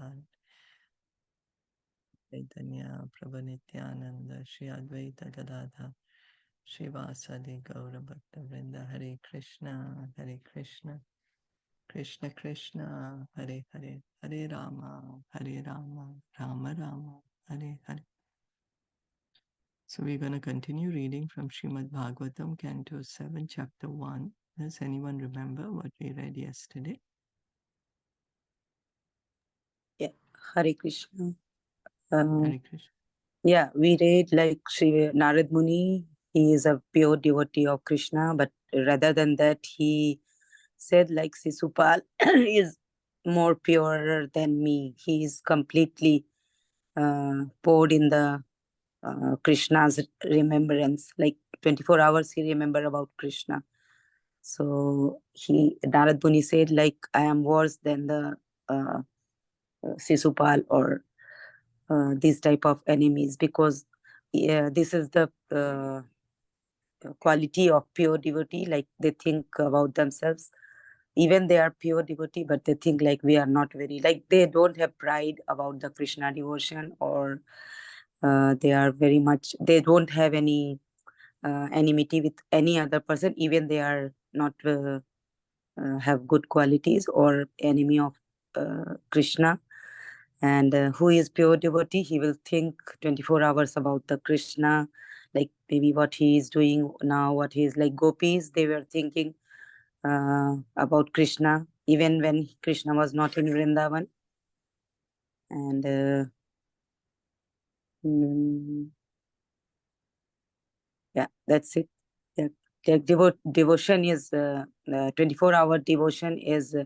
Prabhupada, Caitanya Prabhu Shri Advaita Gadadha, Shri Vasadi Gaura Bhakta Vrinda, Hare Krishna, Krishna Krishna, Hare Hare, Hare Rama, Rama Rama, Hare Hare. So we're going to continue reading from Srimad Bhagavatam, Canto 7, Chapter 1. Does anyone remember what we read yesterday? Yeah, Hare Krishna. Hare Krishna. Yeah, we read like Sri Narad Muni, he is a pure devotee of Krishna, but rather than that, he said like Sisupal is more purer than me. He is completely poured in the Krishna's remembrance, like 24 hours he remember about Krishna. So Narad Muni said like, I am worse than the Sisupal or these type of enemies, because this is the quality of pure devotee. Like they think about themselves, even they are pure devotee, but they think like we are not very, like they don't have pride about the Krishna devotion, or they are very much, they don't have any enmity with any other person, even they are not have good qualities or enemy of Krishna. And who is pure devotee, he will think 24 hours about the Krishna, like maybe what he is doing now, what he is, like gopis, they were thinking about Krishna even when Krishna was not in Vrindavan. And yeah, that's it. Yeah. Like devotion is 24-hour devotion is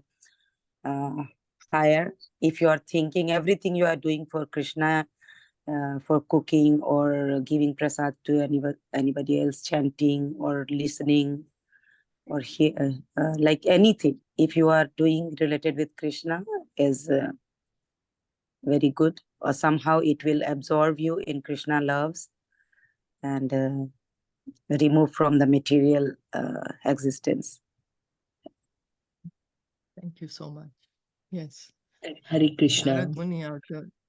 higher. If you are thinking everything you are doing for Krishna, for cooking or giving prasad to anybody else, chanting or listening or like anything, if you are doing related with Krishna, is very good, or somehow it will absorb you in Krishna loves and remove from the material existence. Thank you so much. Yes. Hare Krishna. Narad Muni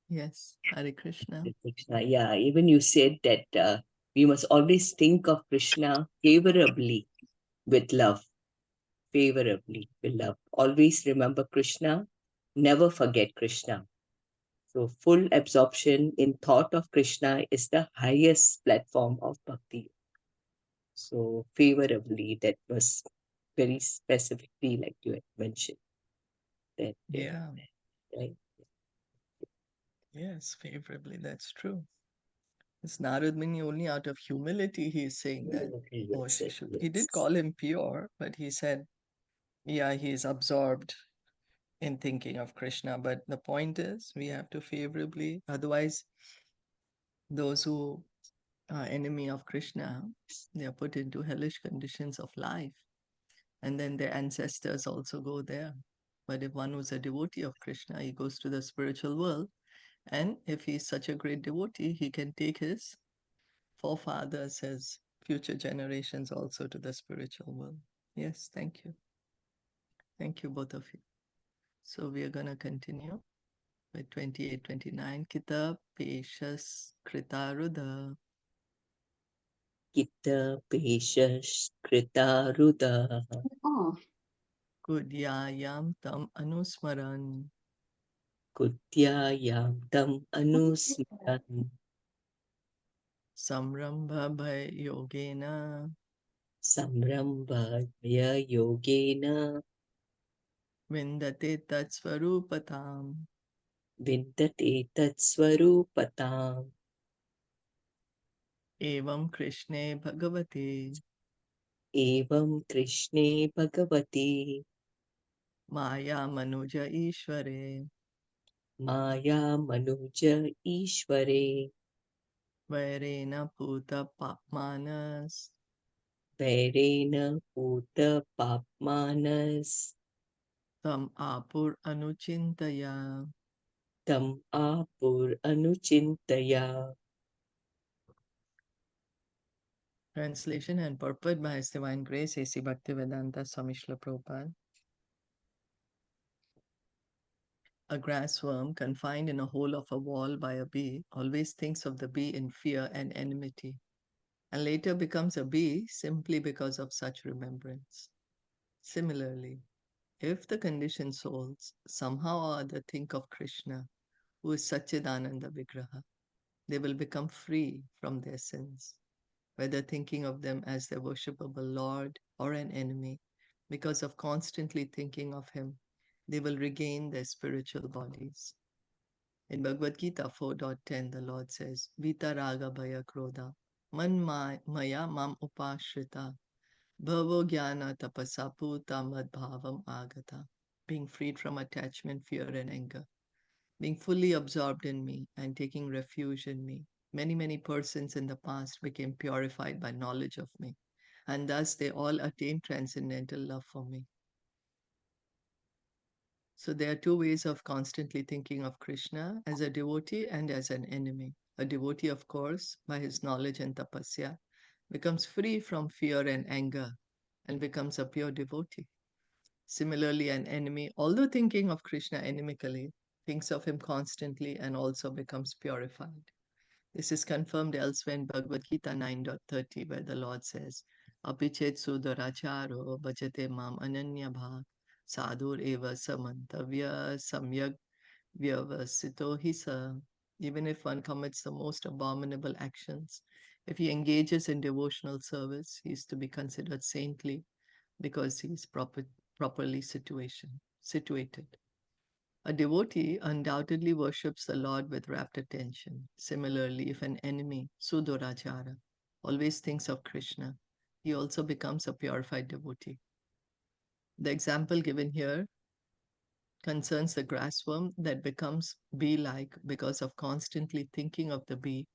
yes, Hare Krishna. Hare Krishna. Yeah, even you said that we must always think of Krishna favorably with love. Favorably with love. Always remember Krishna. Never forget Krishna. So full absorption in thought of Krishna is the highest platform of bhakti. So favorably, that was very specifically like you had mentioned. That, Yeah. right? Yes, favorably. That's true. It's Narad Muni only out of humility he is saying that. Oh, Yes, she should. yes. He did call him pure, but he said, yeah, he's absorbed in thinking of Krishna. But the point is, we have to favorably, otherwise, those who are enemy of Krishna, they are put into hellish conditions of life. And then their ancestors also go there. But if one who's a devotee of Krishna, he goes to the spiritual world. And if he's such a great devotee, he can take his forefathers, his future generations also to the spiritual world. Yes, thank you. Thank you, both of you. So we are going to continue with 28, 29. Kita Peshas Kritaruda. Gita Peshas Kritaruda Kudyayam Tam Anusmaran. Kutyayam Tam Anusmaran Samrambha Bhay Yogena. Samrambhaya Yogena Vindate Tatsvarupatam. Vindate Tatsvarupatam Evam Krishne Bhagavate. Evam Krishne Bhagavati Maya Manuja Ishvare. Maya Manuja Ishvare Vairena Puta Papmanas. Vairena Puta Papmanas Tam Apur Anuchintaya. Tam Apur Anuchintaya. Translation and purport by His Divine Grace A.C. Bhaktivedanta Swami Srila Prabhupada. A grass worm confined in a hole of a wall by a bee always thinks of the bee in fear and enmity, and later becomes a bee simply because of such remembrance. Similarly, if the conditioned souls somehow or other think of Krishna, who is Satchidananda Vigraha, they will become free from their sins, whether thinking of them as their worshipable Lord or an enemy. Because of constantly thinking of him, they will regain their spiritual bodies. In Bhagavad Gita 4.10, the Lord says, Vita Raga Bhaya Krodha, Man Maya Mam Upashrita, Bhavo Jnana Tapasa Puta Mad Bhavam Agata. Being freed from attachment, fear, and anger, being fully absorbed in me and taking refuge in me. Many, many persons in the past became purified by knowledge of me, and thus they all attained transcendental love for me. So there are two ways of constantly thinking of Krishna: as a devotee and as an enemy. A devotee, of course, by his knowledge and tapasya, becomes free from fear and anger and becomes a pure devotee. Similarly, an enemy, although thinking of Krishna animically, thinks of him constantly and also becomes purified. This is confirmed elsewhere in Bhagavad Gita 9.30, where the Lord says, Apichet sudoracharo bhajate mam ananya bhak sadhur eva samantavya samyak vyavasito hisa. Even if one commits the most abominable actions, if he engages in devotional service, he is to be considered saintly because he is properly situated. A devotee undoubtedly worships the Lord with rapt attention. Similarly, if an enemy, Sudorachara, always thinks of Krishna, he also becomes a purified devotee. The example given here concerns the grassworm that becomes bee-like because of constantly thinking of the bee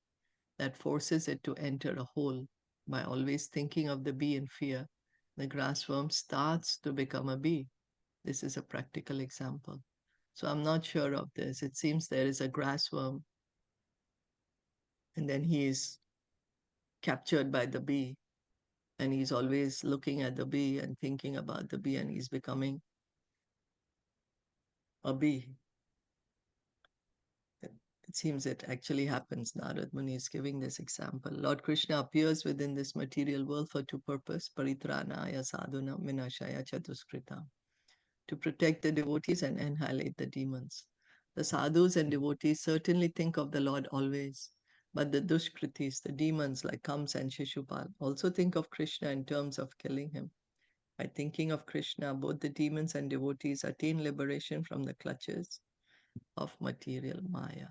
that forces it to enter a hole. By always thinking of the bee in fear, the grassworm starts to become a bee. This is a practical example. So I'm not sure of this. It seems there is a grassworm, and then he is captured by the bee, and he's always looking at the bee and thinking about the bee, and he's becoming a bee. It seems it actually happens. Narad Muni is giving this example. Lord Krishna appears within this material world for two purposes: paritranaya sadhuna vinashaya chatuskrita, to protect the devotees and annihilate the demons. The sadhus and devotees certainly think of the Lord always, but the dushkritis, the demons like Kams and Shishupal, also think of Krishna in terms of killing him. By thinking of Krishna, both the demons and devotees attain liberation from the clutches of material Maya.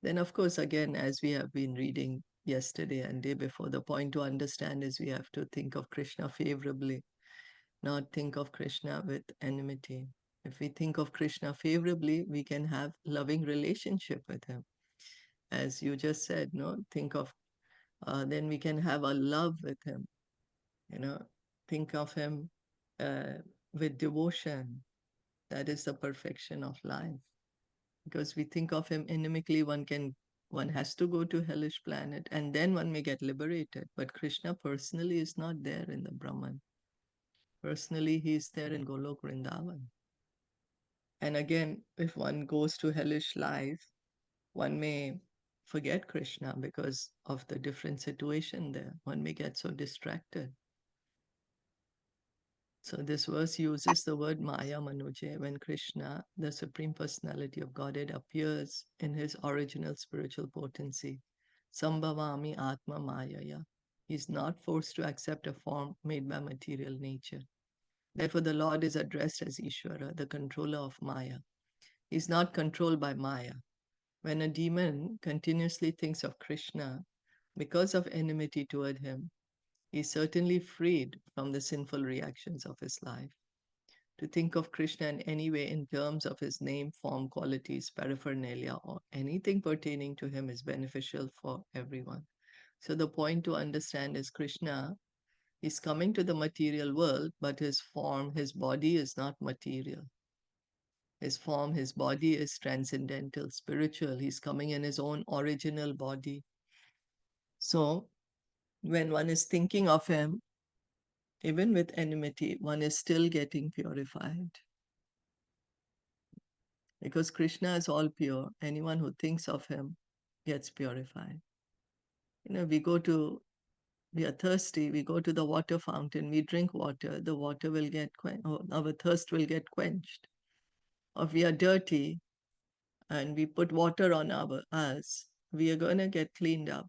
Then, of course, again, as we have been reading yesterday and day before, the point to understand is we have to think of Krishna favorably, not think of Krishna with enmity. If we think of Krishna favorably, we can have loving relationship with him. As you just said, no, think of, then we can have a love with him, think of him uh, with devotion. That is the perfection of life. Because we think of him inimically, one has to go to hellish planet and then one may get liberated. But Krishna personally is not there in the Brahman. Personally, he is there in Golok Vrindavan. And again, if one goes to hellish life, one may forget Krishna because of the different situation there. One may get so distracted. So this verse uses the word Maya Manuje when Krishna, the Supreme Personality of Godhead, appears in his original spiritual potency. Sambhavami Atma Mayaya. He is not forced to accept a form made by material nature. Therefore, the Lord is addressed as Ishvara, the controller of Maya. He is not controlled by Maya. When a demon continuously thinks of Krishna because of enmity toward him, he is certainly freed from the sinful reactions of his life. To think of Krishna in any way in terms of his name, form, qualities, paraphernalia, or anything pertaining to him is beneficial for everyone. So the point to understand is Krishna is coming to the material world, but his form, his body is not material. His form, his body is transcendental, spiritual. He's coming in his own original body. So when one is thinking of him, even with enmity, one is still getting purified. Because Krishna is all pure. Anyone who thinks of him gets purified. We are thirsty, we go to the water fountain, we drink water, the water will get quenched, our thirst will get quenched. Or if we are dirty and we put water on us, we are going to get cleaned up,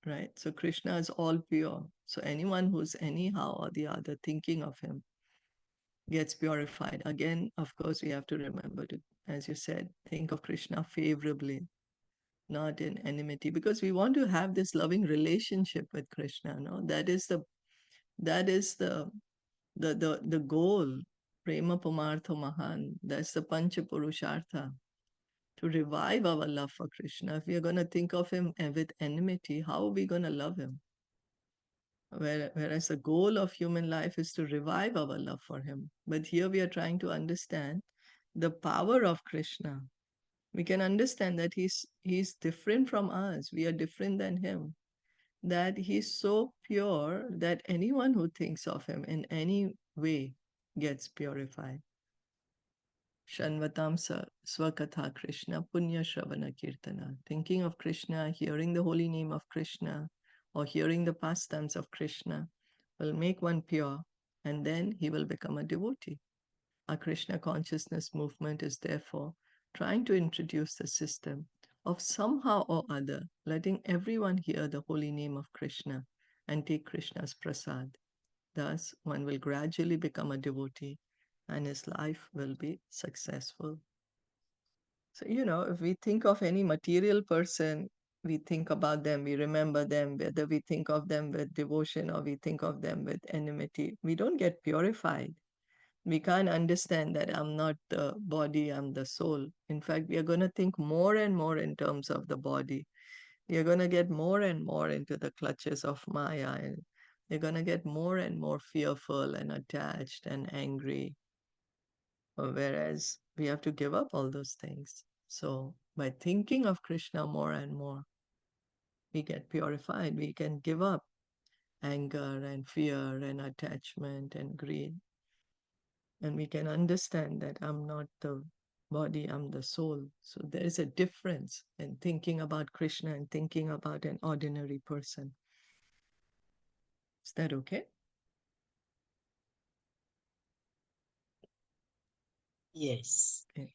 right? So Krishna is all pure. So anyone who's anyhow or the other thinking of him gets purified. Again, of course, we have to remember to, as you said, think of Krishna favorably, not in enmity, because we want to have this loving relationship with Krishna. No, that is the goal. Prema Pumartha Mahan. That's the Pancha Purushartha. To revive our love for Krishna. If we are going to think of him with enmity, how are we going to love him? Whereas the goal of human life is to revive our love for him. But here we are trying to understand the power of Krishna. We can understand that he's different from us. We are different than him. That he's so pure that anyone who thinks of him in any way gets purified. Shanvatam Swakatha Krishna Punya Shravana Kirtana. Thinking of Krishna, hearing the holy name of Krishna, or hearing the pastimes of Krishna will make one pure, and then he will become a devotee. Our Krishna consciousness movement is therefore trying to introduce the system of somehow or other letting everyone hear the holy name of Krishna and take Krishna's prasad. Thus, one will gradually become a devotee and his life will be successful. So, if we think of any material person, we think about them, we remember them, whether we think of them with devotion or we think of them with enmity, we don't get purified. We can't understand that I'm not the body, I'm the soul. In fact, we are going to think more and more in terms of the body. We are going to get more and more into the clutches of Maya, and we're going to get more and more fearful and attached and angry. Whereas we have to give up all those things. So by thinking of Krishna more and more, we get purified. We can give up anger and fear and attachment and greed. And we can understand that I'm not the body, I'm the soul. So there is a difference in thinking about Krishna and thinking about an ordinary person. Is that okay? Yes. Okay.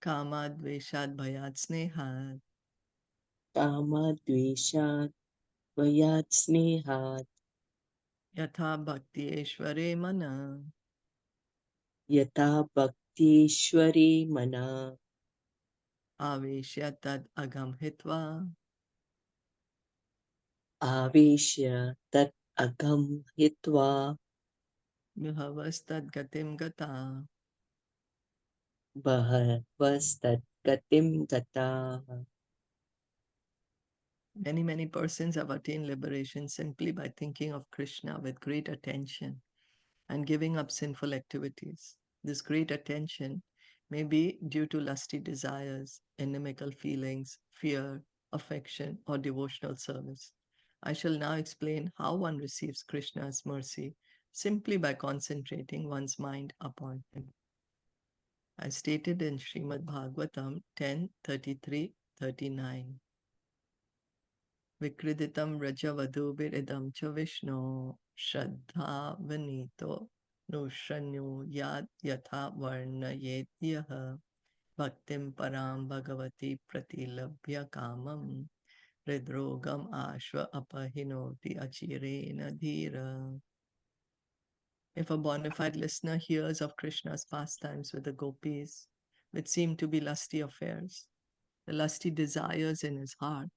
Kamad, Veshad, Bhayat, Snehad, Kamadveshat Vayat Snehat Yatha Bhakti Eshware Mana, Yata Bhaktishwari Mana Aveshya Tad Agam Hitva, Aveshya Tat Agam Hitva Vihavastad Gatim Gata. Bhavastat Gatim Gata. Many persons have attained liberation simply by thinking of Krishna with great attention and giving up sinful activities. This great attention may be due to lusty desires, inimical feelings, fear, affection, or devotional service. I shall now explain how one receives Krishna's mercy simply by concentrating one's mind upon him. As stated in Srimad Bhagavatam 10:33-39. Vikriditam Rajavadubhiridam cha Vishnu Shraddha Vanito Nushanyu Yad Yatha Varna Yedyaha Bhaktim Param Bhagavati Pratilabhya Kamam Hridrogam Ashva Apahinoti Achirena Dhira. If a bona fide listener hears of Krishna's pastimes with the gopis, which seem to be lusty affairs, the lusty desires in his heart,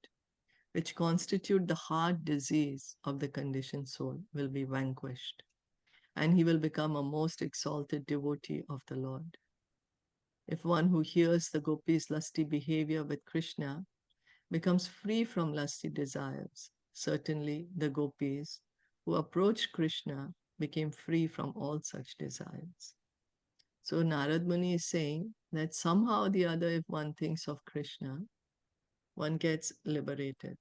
which constitute the heart disease of the conditioned soul, will be vanquished, and he will become a most exalted devotee of the Lord. If one who hears the gopis' lusty behavior with Krishna becomes free from lusty desires, certainly the gopis who approached Krishna became free from all such desires. So Narad Muni is saying that somehow or the other, if one thinks of Krishna, one gets liberated.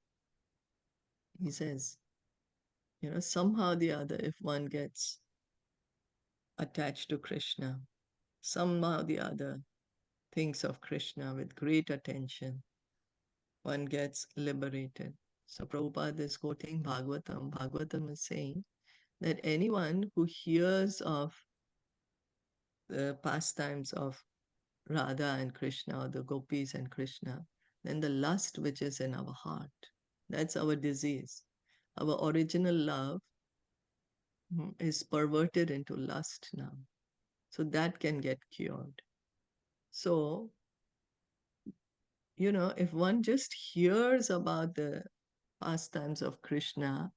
He says, somehow or the other, if one gets attached to Krishna, somehow or the other thinks of Krishna with great attention, one gets liberated. So Prabhupada is quoting Bhagavatam. Bhagavatam is saying that anyone who hears of the pastimes of Radha and Krishna, or the gopis and Krishna, then the lust which is in our heart, that's our disease. Our original love is perverted into lust now. So that can get cured. So, if one just hears about the pastimes of Krishna,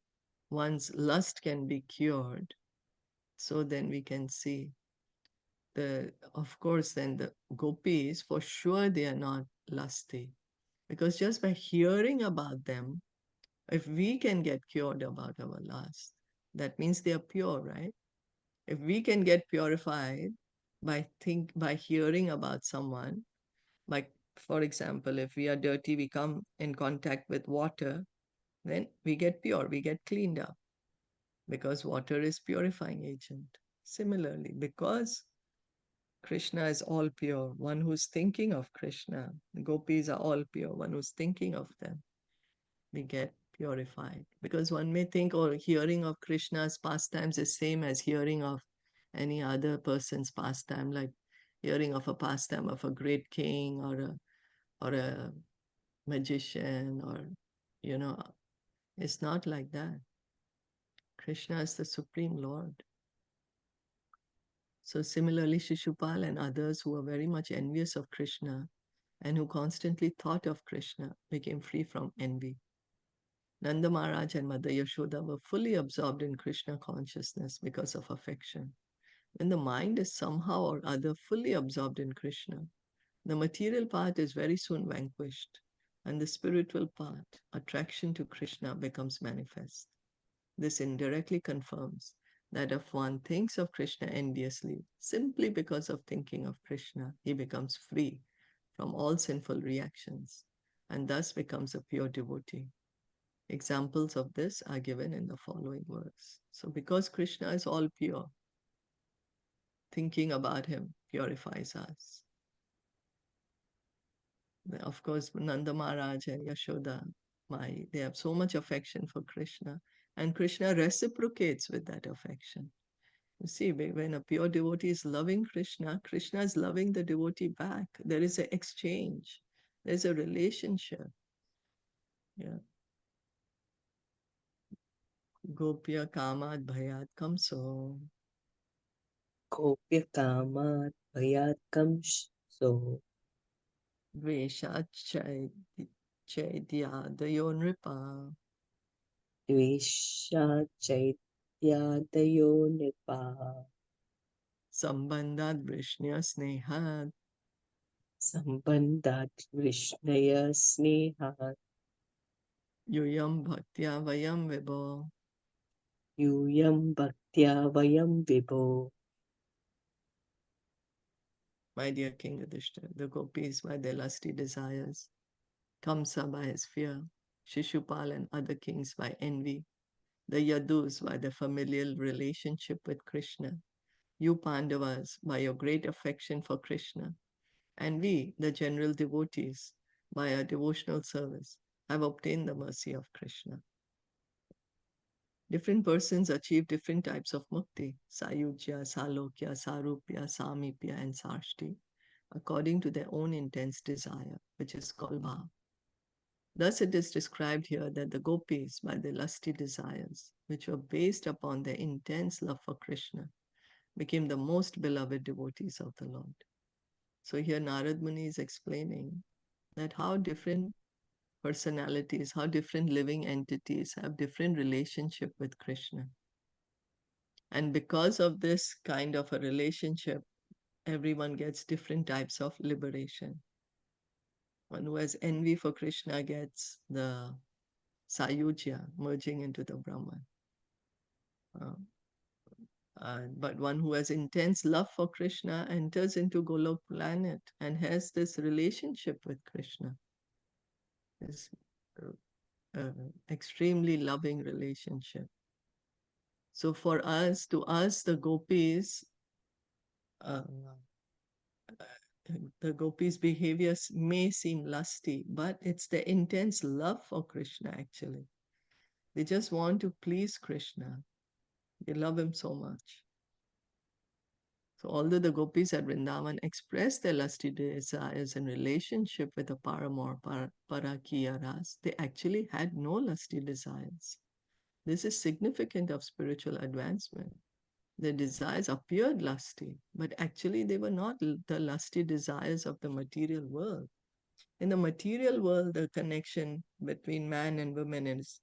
one's lust can be cured. So then we can see of course, then the gopis, for sure, they are not lusty. Because just by hearing about them, if we can get cured about our lust, that means they are pure, right? If we can get purified by hearing about someone, like for example, if we are dirty, we come in contact with water, then we get pure, we get cleaned up because water is purifying agent. Similarly, because Krishna is all pure, one who's thinking of Krishna, the gopis are all pure, one who's thinking of them, we get purified. Because one may think, or hearing of Krishna's pastimes is same as hearing of any other person's pastime, like hearing of a pastime of a great king or a magician, or it's not like that. Krishna is the Supreme Lord. So similarly, Shishupal and others who were very much envious of Krishna and who constantly thought of Krishna became free from envy. Nanda Maharaj and Mother Yashoda were fully absorbed in Krishna consciousness because of affection. When the mind is somehow or other fully absorbed in Krishna, the material part is very soon vanquished, and the spiritual part, attraction to Krishna, becomes manifest. This indirectly confirms that if one thinks of Krishna enviously, simply because of thinking of Krishna, he becomes free from all sinful reactions and thus becomes a pure devotee. Examples of this are given in the following verse. So because Krishna is all pure, thinking about him purifies us. Of course, Nanda Maharaj and Yashoda, they have so much affection for Krishna, and Krishna reciprocates with that affection. You see, when a pure devotee is loving Krishna, Krishna is loving the devotee back. There is an exchange. There's a relationship. Yeah. Gopya kamat bhayat kamso. Kopya kamat bhayat kamso. Dveshat chaitya nripa. Dvesha chaityadayo nipa. Sambandhat vrishnya snehat. Sambandhat vishnaya snehat. Yuyam bhaktya vayam vibho. Yuyam bhaktya vayam vibho. My dear King Yudhishthira, the gopis by their lusty desires, Kamsa by his fear, Shishupal and other kings by envy, the Yadus by their familial relationship with Krishna, you Pandavas by your great affection for Krishna, and we, the general devotees, by our devotional service, have obtained the mercy of Krishna. Different persons achieve different types of mukti, sayujya, salokya, sarupya, samipya, and sarshti, according to their own intense desire, which is called bhav. Thus it is described here that the gopis, by their lusty desires, which were based upon their intense love for Krishna, became the most beloved devotees of the Lord. So here Narad Muni is explaining that how different personalities, how different living entities have different relationship with Krishna. And because of this kind of a relationship, everyone gets different types of liberation. One who has envy for Krishna gets the Sayujya, merging into the Brahman. But one who has intense love for Krishna enters into Golok planet and has this relationship with Krishna. This extremely loving relationship. So for us, to us, the gopis, the gopis' behaviors may seem lusty, but it's the intense love for Krishna actually. They just want to please Krishna. They love him so much. So although the gopis at Vrindavan expressed their lusty desires in relationship with the paramour, parakiya ras, they actually had no lusty desires. This is significant of spiritual advancement. Their desires appeared lusty, but actually they were not the lusty desires of the material world. In the material world, the connection between man and woman is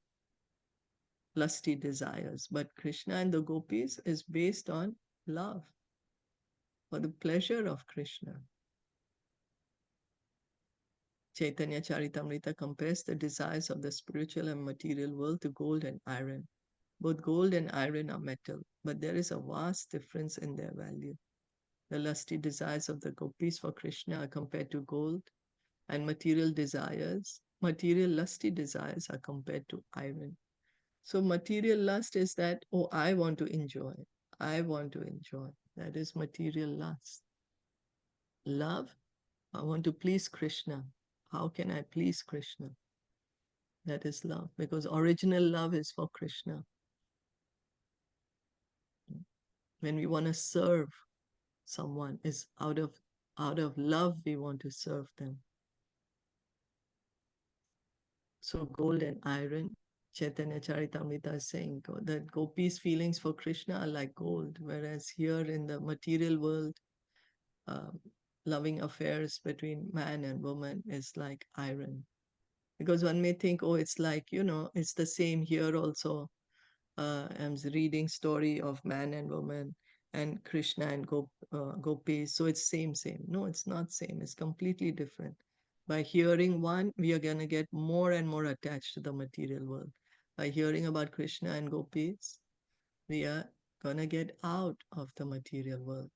lusty desires, but Krishna and the gopis is based on love, for the pleasure of Krishna. Caitaniya Caritamita compares the desires of the spiritual and material world to gold and iron. Both gold and iron are metal, but there is a vast difference in their value. The lusty desires of the gopis for Krishna are compared to gold, and material lusty desires are compared to iron. So material lust is that, oh, I want to enjoy. I want to enjoy. That is material lust. Love, I want to please Krishna. How can I please Krishna? That is love, because original love is for Krishna. When we want to serve someone, is out of love we want to serve them. So gold and iron, Chaitanya Charitamrita is saying that gopis' feelings for Krishna are like gold, whereas here in the material world, um, loving affairs between man and woman is like iron. Because one may think, oh, it's like, it's the same here also. I'm reading story of man and woman and Krishna and gopis. So it's same. No, it's not same. It's completely different. By hearing one, we are going to get more and more attached to the material world. By hearing about Krishna and gopis, we are going to get out of the material world.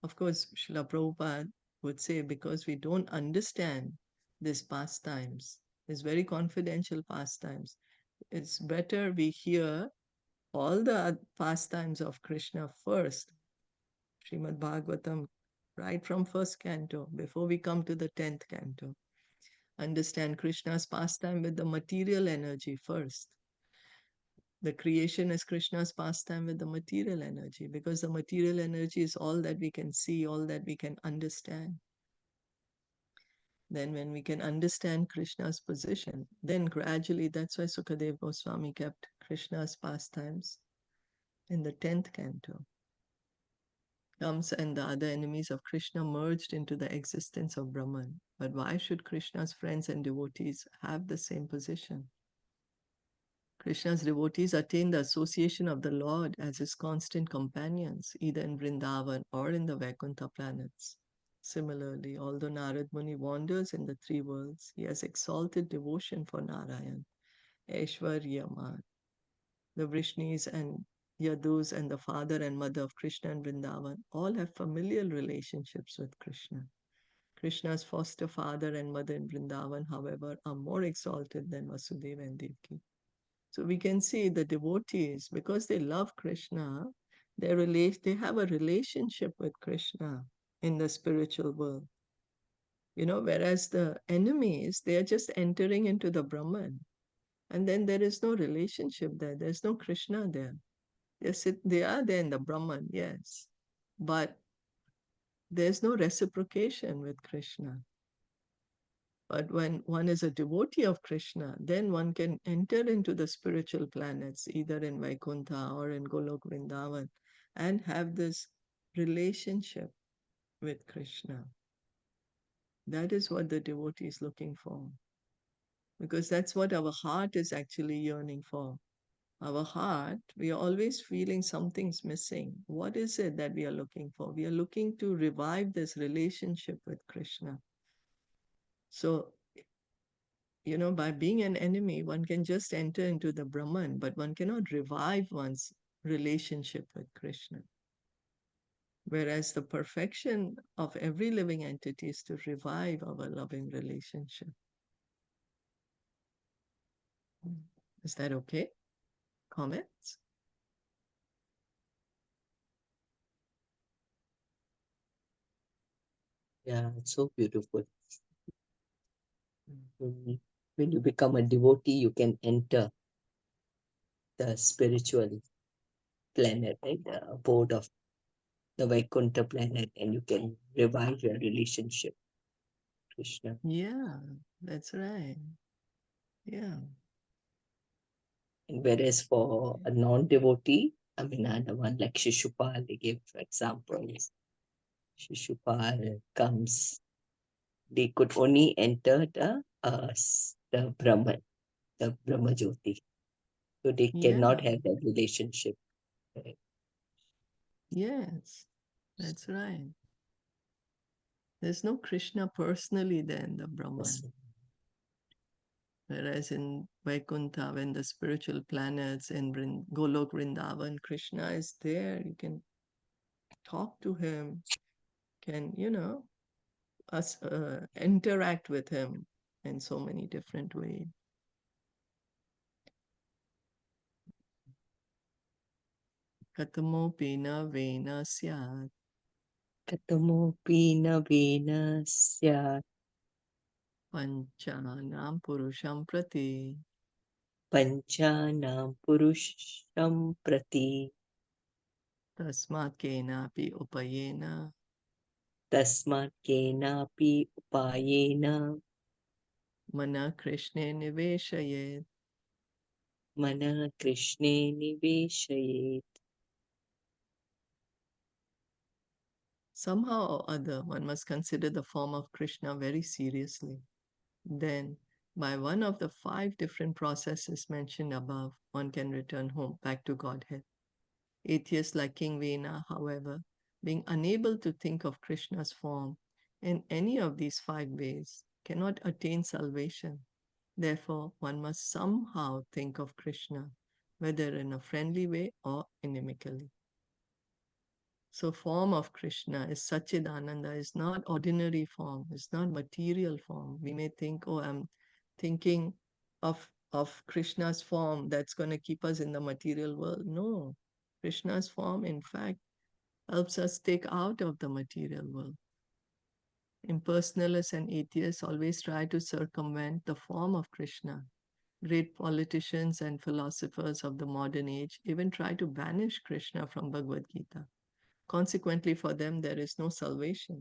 Of course, Srila Prabhupada would say, because we don't understand these pastimes, these very confidential pastimes, it's better we hear all the pastimes of Krishna first, Srimad Bhagavatam, right from first canto, before we come to the 10th canto. Understand Krishna's pastime with the material energy first. The creation is Krishna's pastime with the material energy, because the material energy is all that we can see, all that we can understand. Then when we can understand Krishna's position, then gradually, that's why Sukadeva Goswami kept Krishna's pastimes in the 10th canto. Kamsa and the other enemies of Krishna merged into the existence of Brahman. But why should Krishna's friends and devotees have the same position? Krishna's devotees attain the association of the Lord as his constant companions, either in Vrindavan or in the Vaikuntha planets. Similarly, although Narad Muni wanders in the three worlds, he has exalted devotion for Narayan, Aishwaryaman. The Vrishnis and Yadus and the father and mother of Krishna and Vrindavan all have familial relationships with Krishna. Krishna's foster father and mother in Vrindavan, however, are more exalted than Vasudeva and Devaki. So we can see the devotees, because they love Krishna, they have a relationship with Krishna in the spiritual world. Whereas the enemies, they are just entering into the Brahman. And then there is no relationship there. There's no Krishna there. They are there in the Brahman, yes. But there's no reciprocation with Krishna. But when one is a devotee of Krishna, then one can enter into the spiritual planets, either in Vaikuntha or in Golok Vrindavan, and have this relationship with Krishna. That is what the devotee is looking for. Because that's what our heart is actually yearning for. Our heart, we are always feeling something's missing. What is it that we are looking for? We are looking to revive this relationship with Krishna. So, by being an enemy, one can just enter into the Brahman, but one cannot revive one's relationship with Krishna. Whereas the perfection of every living entity is to revive our loving relationship. Is that okay? Comments? Yeah, it's so beautiful. When you become a devotee, you can enter the spiritual planet, right? The abode of the Vaikuntha planet, and you can revive your relationship with Krishna. Yeah, that's right. Yeah. And whereas for a non-devotee, I mean, another one like Shishupal, they give examples. Shishupal comes, they could only enter the Brahman, the Brahma Jyoti. So they cannot Yeah. have that relationship. Right? Yes. That's right. There's no Krishna personally there in the That's Brahman. Whereas in Vaikuntha, when the spiritual planets in Golok Vrindavan, Krishna is there. You can talk to him, can, interact with him in so many different ways. Katamopi na vena syat Katamopi na vena syat panchanam purusham prati panchanam purusham prati tasmat kenapi upayena tasmat kenapi upayena mana krishne niveshayet. mana Krishne niveshayet. Somehow or other, one must consider the form of Krishna very seriously. Then, by one of the 5 different processes mentioned above, one can return home back to Godhead. Atheists like King Vena, however, being unable to think of Krishna's form in any of these 5 ways, cannot attain salvation. Therefore, one must somehow think of Krishna, whether in a friendly way or inimically. So, form of Krishna is Sachidananda, is not ordinary form, it's not material form. We may think, oh, I'm thinking of Krishna's form that's going to keep us in the material world. No, Krishna's form, in fact, helps us take out of the material world. Impersonalists and atheists always try to circumvent the form of Krishna. Great politicians and philosophers of the modern age even try to banish Krishna from Bhagavad Gita. Consequently, for them, there is no salvation.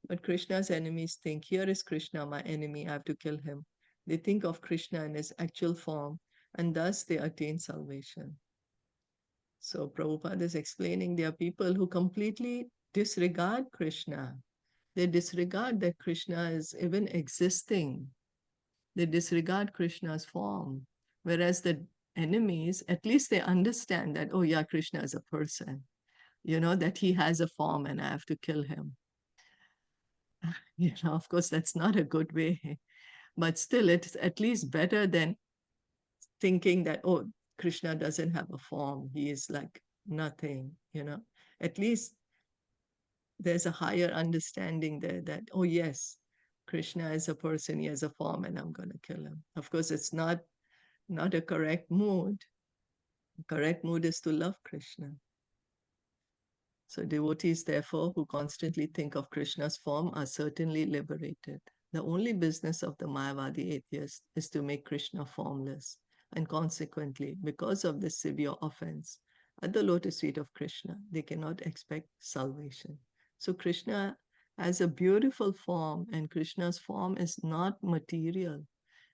But Krishna's enemies think, here is Krishna, my enemy, I have to kill him. They think of Krishna in his actual form, and thus they attain salvation. So Prabhupada is explaining there are people who completely disregard Krishna. They disregard that Krishna is even existing. They disregard Krishna's form. Whereas the enemies, at least they understand that, oh yeah, Krishna is a person, that he has a form and I have to kill him. Of course, that's not a good way, but still, it's at least better than thinking that, oh, Krishna doesn't have a form. He is like nothing. At least there's a higher understanding there that, oh, yes, Krishna is a person, he has a form, and I'm going to kill him. Of course, it's not a correct mood. The correct mood is to love Krishna. So devotees, therefore, who constantly think of Krishna's form are certainly liberated. The only business of the Mayavadi atheist is to make Krishna formless, and consequently, because of this severe offense, at the lotus feet of Krishna, they cannot expect salvation. So Krishna has a beautiful form, and Krishna's form is not material,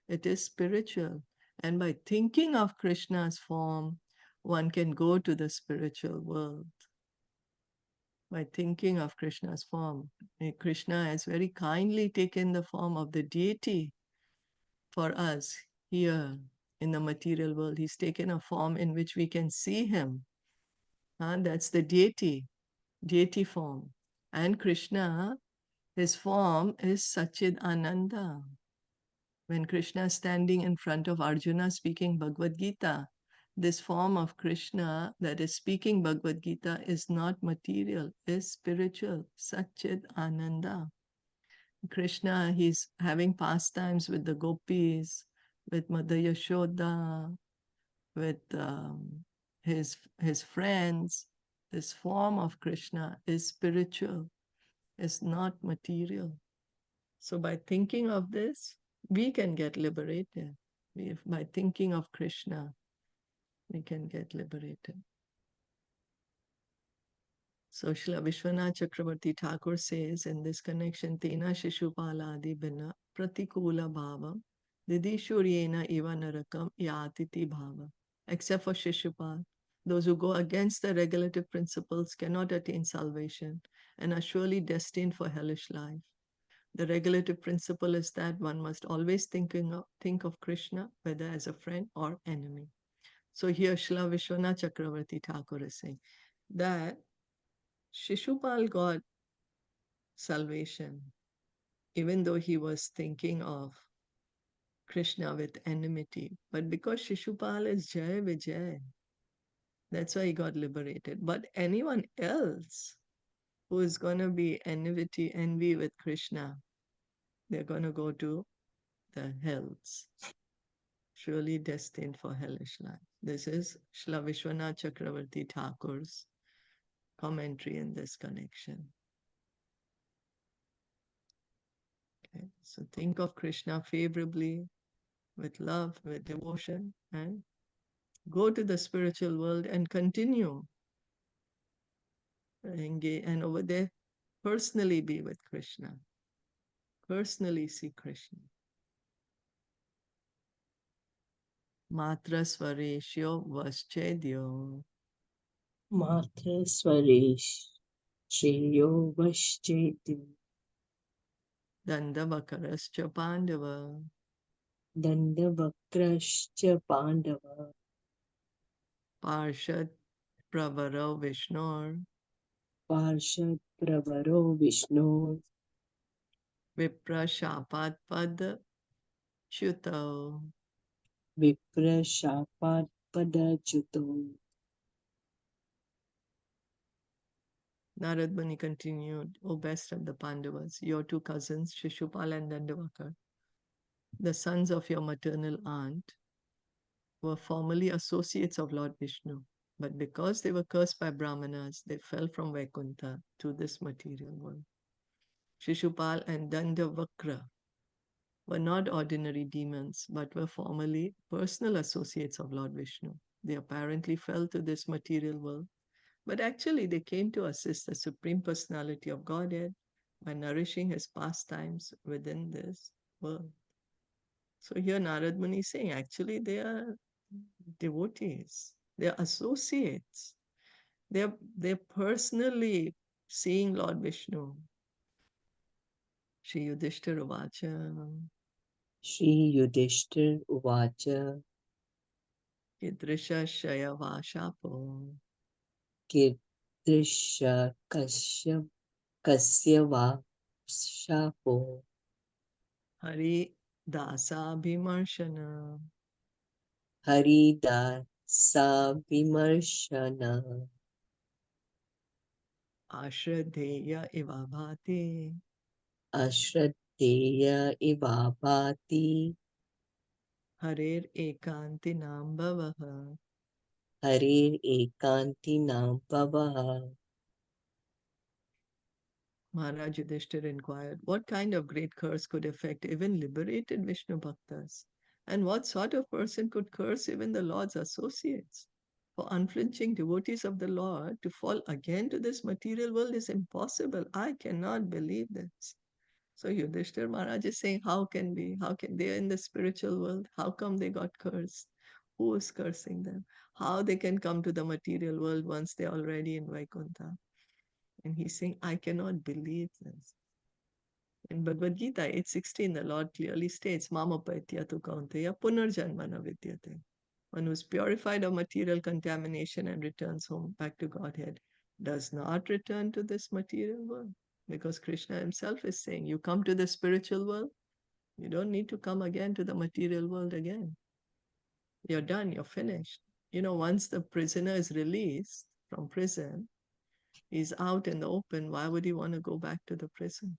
it is spiritual. And by thinking of Krishna's form, one can go to the spiritual world by thinking of Krishna's form. Krishna has very kindly taken the form of the deity for us here in the material world. He's taken a form in which we can see him. That's the deity form. And Krishna, his form is Sachid Ananda. When Krishna is standing in front of Arjuna speaking Bhagavad Gita, this form of Krishna that is speaking Bhagavad Gita is not material, is spiritual, Satchit Ananda. Krishna, he's having pastimes with the gopis, with Mother Yashoda, with his friends. This form of Krishna is spiritual. is not material. So by thinking of this, we can get liberated. By thinking of Krishna, we can get liberated. So Srila Vishwanath Chakravarti Thakur says in this connection, Tena Shishupaladi Bina Pratikula Bhava Didishuryena Iva Narakam Yatiti Bhava. Except for Shishupal, those who go against the regulative principles cannot attain salvation and are surely destined for hellish life. The regulative principle is that one must always think of Krishna, whether as a friend or enemy. So here Srila Vishwanath Chakravarti Thakur is saying that Shishupal got salvation, even though he was thinking of Krishna with enmity. But because Shishupal is Jai Vijay, that's why he got liberated. But anyone else who is going to be envy with Krishna, they're going to go to the hells, surely destined for hellish life. This is Srila Vishwanath Chakravarti Thakur's commentary in this connection. Okay, so think of Krishna favorably, with love, with devotion, and go to the spiritual world and continue engage, and over there personally be with Krishna, personally see Krishna. Matra Swareshyo Vaschedyo Matra Swaresh Shreyo Vashcheti Dandavakarascha Pandava Dandavakrascha Pandava Parshad Pravaro Vishnor Parshad Pravaro Vishnu Viprashapat Pad Chuto. Viprashapat Padachuto. Narad Muni continued, O best of the Pandavas, your two cousins, Shishupal and Dandavakar, the sons of your maternal aunt, were formerly associates of Lord Vishnu, but because they were cursed by Brahmanas, they fell from Vaikuntha to this material world. Shishupal and Dandavakra were not ordinary demons, but were formerly personal associates of Lord Vishnu. They apparently fell to this material world, but actually they came to assist the Supreme Personality of Godhead by nourishing his pastimes within this world. So here Narad Muni is saying actually they are devotees, they are associates. They're personally seeing Lord Vishnu. Shri Yudhishthira Vacha Shri Yudhishthir Uvacha Idrisha Shaya Vashapo Kirdrisha Kasyava Shapo Hari Dasa Bhimarshana Haridasa Vimarshana Ashradeya Ivabhati Ashraddheya Ivabhati Harer Ekanti Nambavaha. Harir Ekanti Nambhavaha. Maharaj Yudhishthir inquired, what kind of great curse could affect even liberated Vishnu Bhaktas? And what sort of person could curse even the Lord's associates? For unflinching devotees of the Lord to fall again to this material world is impossible. I cannot believe this. So Yudhishthir Maharaj is saying, how can they are in the spiritual world? How come they got cursed? Who is cursing them? How they can come to the material world once they're already in Vaikuntha? And he's saying, I cannot believe this. In Bhagavad Gita 8:16, the Lord clearly states, Mama Paityatu Kaunteya Punarjanmana Vidyate. One who is purified of material contamination and returns home back to Godhead does not return to this material world. Because Krishna himself is saying, you come to the spiritual world, you don't need to come again to the material world again. You're done, you're finished. Once the prisoner is released from prison, he's out in the open. Why would he want to go back to the prison?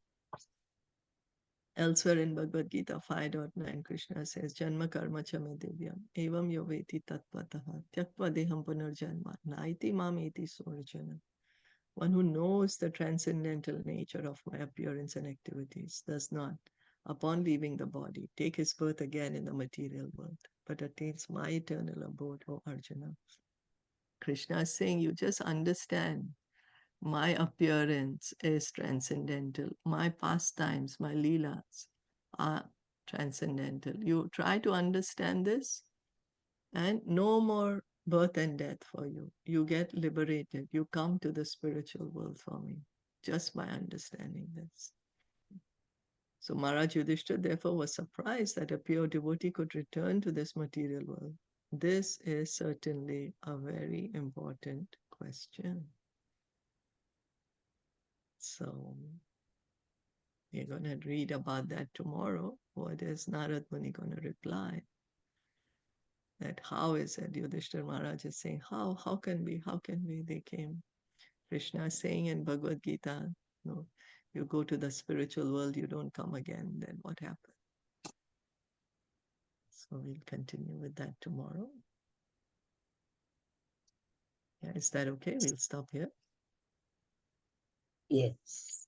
Elsewhere in Bhagavad Gita 5.9, Krishna says, Janma karma cha me divyam, evam yoveti tattvataha, tyaktva deham punarjanma, naiti mam iti sorjana. One who knows the transcendental nature of my appearance and activities does not, upon leaving the body, take his birth again in the material world, but attains my eternal abode, O Arjuna. Krishna is saying, you just understand my appearance is transcendental. My pastimes, my leelas are transcendental. You try to understand this, and no more birth and death for you. You get liberated. You come to the spiritual world for me just by understanding this. So Maharaj Yudhishthira therefore was surprised that a pure devotee could return to this material world. This is certainly a very important question. So we're going to read about that tomorrow. What is Narad Muni going to reply? That how is it? Yudhishthira Maharaj is saying, how can we, they came. Krishna is saying in Bhagavad Gita, no, you go to the spiritual world, you don't come again, then what happened? So we'll continue with that tomorrow. Yeah, is that okay? We'll stop here. Yes.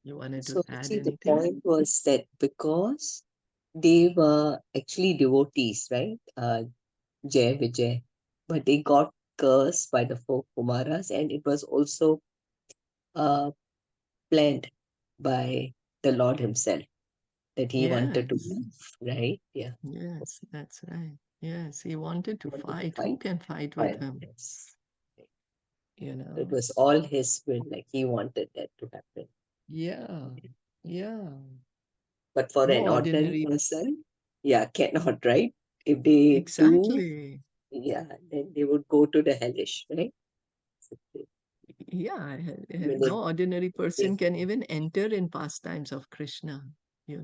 You wanted to So, add see, the anything? point was that because they were actually devotees, right? Jai Vijay, but they got cursed by the four Kumaras, and it was also uh, planned by the Lord Himself that He wanted to Yes, move, right? Yeah, yes, that's right. Yes, he wanted to wanted to fight. Who fight. can fight with Fight. him? Yes. You It know? was all His will, like He wanted that to happen. Yeah, yeah. But for No an ordinary ordinary, person, yeah, cannot, right? If they do, exactly. yeah, then they would go to the hellish, right? So Yeah, they, no ordinary they, person can even enter in pastimes of Krishna, so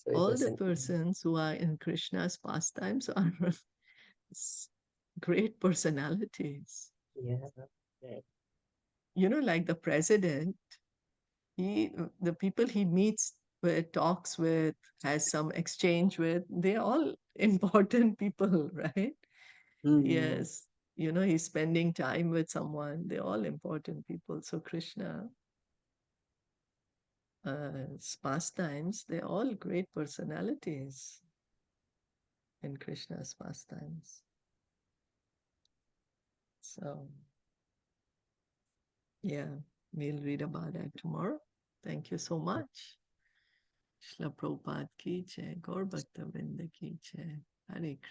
it All was the an, persons who are in Krishna's pastimes are great personalities. yeah, right. Like the president, the people he meets with, talks with, has some exchange with, they're all important people, right? Hmm. Yes. He's spending time with someone, they're all important people. So Krishna, pastimes, they're all great personalities in Krishna's pastimes. So, yeah, we'll read about that tomorrow. Thank you so much. Shla Prabhupada ki jai, Gaur Bhakta Vrinda ki jai. Hare Krishna.